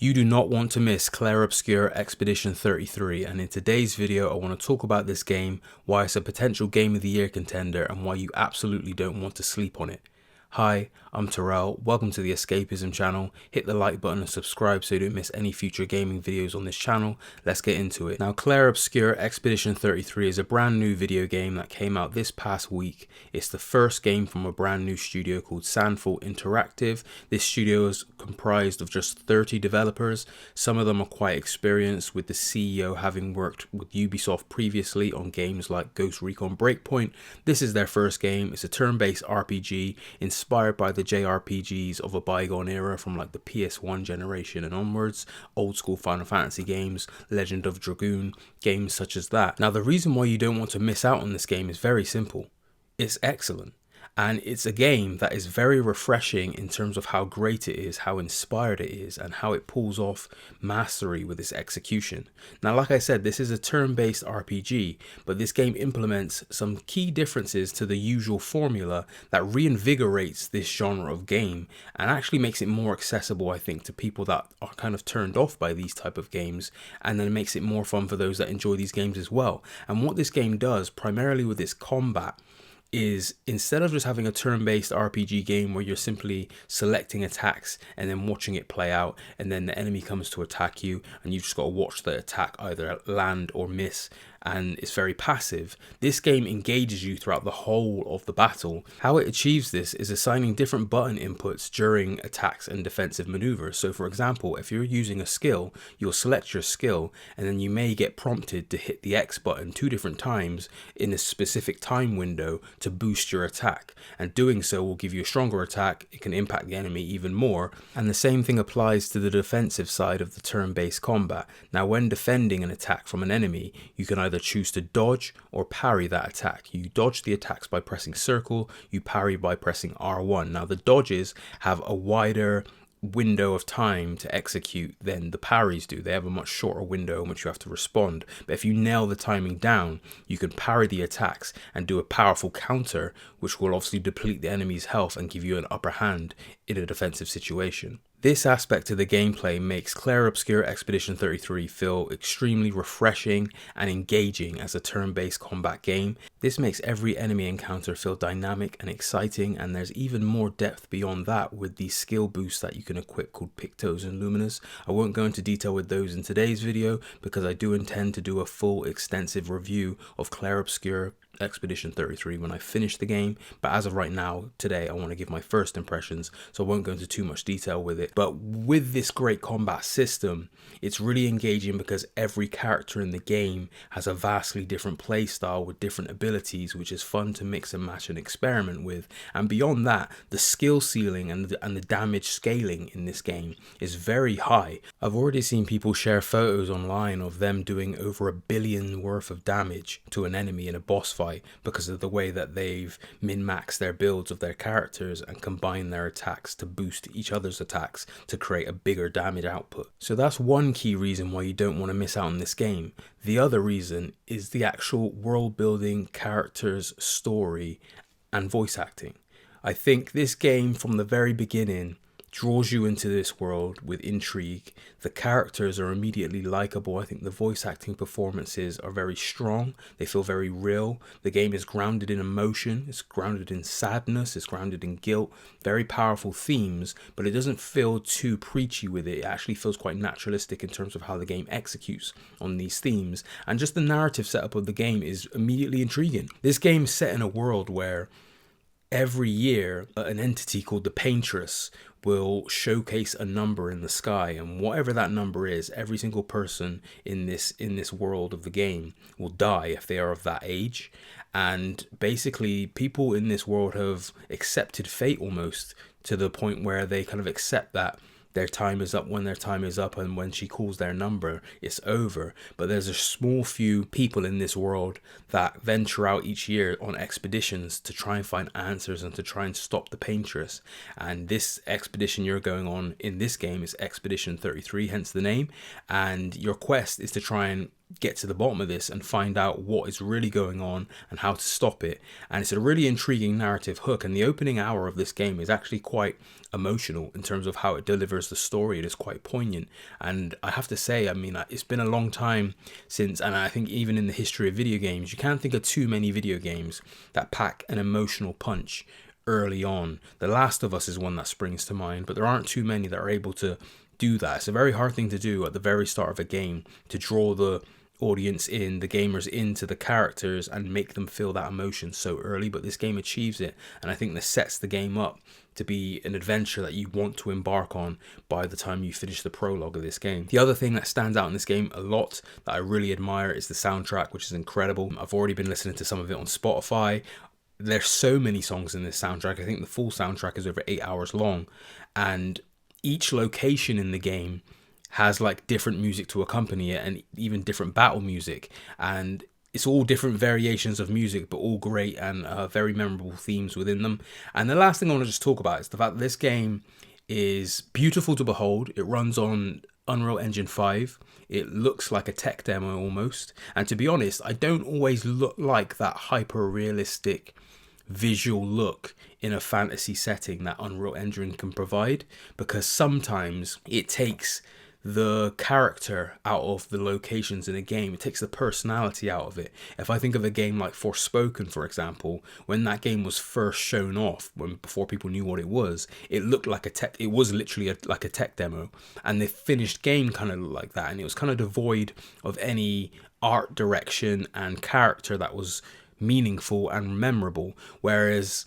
You do not want to miss Clair Obscur Expedition 33, and in today's video I want to talk about this game, why it's a potential Game of the Year contender, and why you absolutely don't want to sleep on it. Hi, I'm Terrelle, welcome to the Escapism channel. Hit the like button and subscribe so you don't miss any future gaming videos on this channel. Let's get into it. Now, Clair Obscur Expedition 33 is a brand new video game that came out this past week. It's the first game from a brand new studio called Sandfall Interactive. This studio is comprised of just 30 developers. Some of them are quite experienced, with the CEO having worked with Ubisoft previously on games like Ghost Recon Breakpoint. This is their first game. It's a turn-based RPG inspired by the JRPGs of a bygone era from like the PS1 generation and onwards, old school Final Fantasy games, Legend of Dragoon, games such as that. Now, the reason why you don't want to miss out on this game is very simple. It's excellent. And it's a game that is very refreshing in terms of how great it is, how inspired it is, and how it pulls off mastery with its execution. Now, like I said, this is a turn-based RPG, but this game implements some key differences to the usual formula that reinvigorates this genre of game and actually makes it more accessible, I think, to people that are kind of turned off by these type of games, and then it makes it more fun for those that enjoy these games as well. And what this game does, primarily with its combat, is instead of just having a turn-based RPG game where you're simply selecting attacks and then watching it play out, and then the enemy comes to attack you and you've just got to watch the attack either land or miss, and it's very passive, this game engages you throughout the whole of the battle. How it achieves this is assigning different button inputs during attacks and defensive maneuvers. So for example, if you're using a skill, you'll select your skill and then you may get prompted to hit the X button 2 different times in a specific time window to boost your attack, and doing so will give you a stronger attack. It can impact the enemy even more, and the same thing applies to the defensive side of the turn-based combat. Now, when defending an attack from an enemy, you can either choose to dodge or parry that attack. You dodge the attacks by pressing circle, you parry by pressing R1. Now, the dodges have a wider window of time to execute than the parries do. They have a much shorter window in which you have to respond, but if you nail the timing down, you can parry the attacks and do a powerful counter, which will obviously deplete the enemy's health and give you an upper hand in a defensive situation. This aspect of the gameplay makes Clair Obscur Expedition 33 feel extremely refreshing and engaging as a turn-based combat game. This makes every enemy encounter feel dynamic and exciting, and there's even more depth beyond that with the skill boosts that you can equip called Pictos and Luminous. I won't go into detail with those in today's video because I do intend to do a full extensive review of Clair Obscur Expedition 33 when I finish the game, but as of right now, today, I want to give my first impressions, so I won't go into too much detail with it. But with this great combat system, it's really engaging because every character in the game has a vastly different play style with different abilities, which is fun to mix and match and experiment with. And beyond that, the skill ceiling and the damage scaling in this game is very high. I've already seen people share photos online of them doing over 1 billion worth of damage to an enemy in a boss fight because of the way that they've min-maxed their builds of their characters and combined their attacks to boost each other's attacks to create a bigger damage output. So that's one key reason why you don't want to miss out on this game. The other reason is the actual world building, characters, story, and voice acting. I think this game from the very beginning draws you into this world with intrigue. The characters are immediately likable. I think the voice acting performances are very strong. They feel very real. The game is grounded in emotion. It's grounded in sadness. It's grounded in guilt. Very powerful themes, but it doesn't feel too preachy with it. It actually feels quite naturalistic in terms of how the game executes on these themes. And just the narrative setup of the game is immediately intriguing. This game is set in a world where every year an entity called the Paintress will showcase a number in the sky, and whatever that number is, every single person in this world of the game will die if they are of that age. And basically people in this world have accepted fate almost to the point where they kind of accept that their time is up when their time is up, and when she calls their number, it's over. But there's a small few people in this world that venture out each year on expeditions to try and find answers and to try and stop the Paintress. And this expedition you're going on in this game is Expedition 33, hence the name. And your quest is to try and get to the bottom of this and find out what is really going on and how to stop it. And it's a really intriguing narrative hook, and the opening hour of this game is actually quite emotional in terms of how it delivers the story. It is quite poignant, and I have to say, I mean, it's been a long time since, and I think even in the history of video games, you can't think of too many video games that pack an emotional punch early on. The Last of Us is one that springs to mind, but there aren't too many that are able to do that. It's a very hard thing to do at the very start of a game, to draw the audience in, the gamers into the characters and make them feel that emotion so early, but this game achieves it, and I think this sets the game up to be an adventure that you want to embark on by the time you finish the prologue of this game. The other thing that stands out in this game a lot that I really admire is the soundtrack, which is incredible. I've already been listening to some of it on Spotify. There's so many songs in this soundtrack. I think the full soundtrack is over 8 hours long, and each location in the game has like different music to accompany it, and even different battle music, and it's all different variations of music, but all great and very memorable themes within them. And the last thing I want to just talk about is the fact that this game is beautiful to behold. It runs on Unreal Engine 5. It looks like a tech demo almost, and to be honest, I don't always look like that hyper realistic visual look in a fantasy setting that Unreal Engine can provide, because sometimes it takes the character out of the locations in a game. It takes the personality out of it. If I think of a game like Forspoken, for example, when that game was first shown off, before people knew what it was, it looked like a tech. It was literally like a tech demo, and the finished game kind of looked like that, and it was kind of devoid of any art direction and character that was meaningful and memorable. Whereas,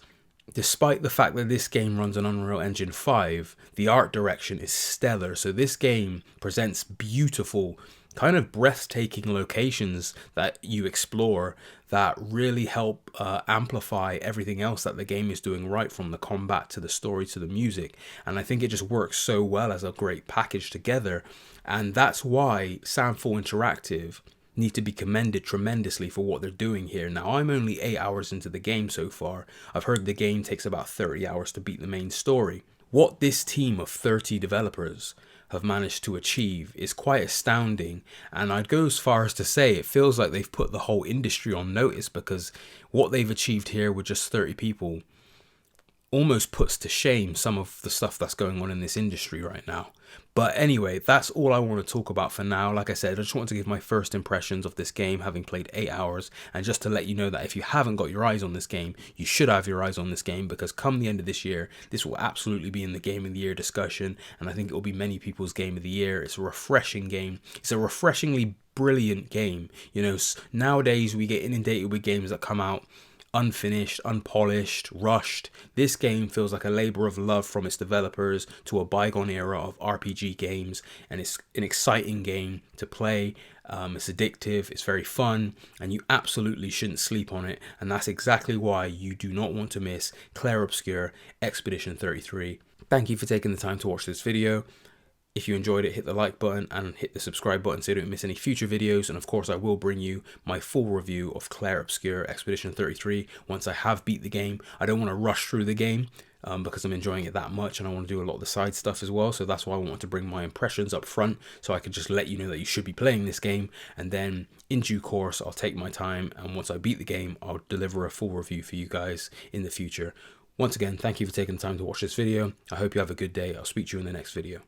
despite the fact that this game runs on Unreal Engine 5, the art direction is stellar. So this game presents beautiful, kind of breathtaking locations that you explore that really help amplify everything else that the game is doing, right from the combat to the story to the music. And I think it just works so well as a great package together. And that's why Samfall Interactive need to be commended tremendously for what they're doing here. Now, I'm only 8 hours into the game so far. I've heard the game takes about 30 hours to beat the main story. What this team of 30 developers have managed to achieve is quite astounding, and I'd go as far as to say it feels like they've put the whole industry on notice, because what they've achieved here with just 30 people almost puts to shame some of the stuff that's going on in this industry right now. But anyway, that's all I want to talk about for now. Like I said, I just want to give my first impressions of this game, having played 8 hours, and just to let you know that if you haven't got your eyes on this game, you should have your eyes on this game, because come the end of this year, this will absolutely be in the Game of the Year discussion, and I think it will be many people's Game of the Year. It's a refreshing game. It's a refreshingly brilliant game. You know, nowadays we get inundated with games that come out unfinished, unpolished, rushed. This game feels like a labor of love from its developers to a bygone era of RPG games, and it's an exciting game to play. It's addictive, it's very fun, and you absolutely shouldn't sleep on it, and that's exactly why you do not want to miss Clair Obscur Expedition 33. Thank you for taking the time to watch this video. If you enjoyed it, hit the like button and hit the subscribe button so you don't miss any future videos. And of course, I will bring you my full review of Clair Obscur Expedition 33 once I have beat the game. I don't want to rush through the game because I'm enjoying it that much, and I want to do a lot of the side stuff as well. So that's why I want to bring my impressions up front, so I can just let you know that you should be playing this game. And then in due course, I'll take my time, and once I beat the game, I'll deliver a full review for you guys in the future. Once again, thank you for taking the time to watch this video. I hope you have a good day. I'll speak to you in the next video.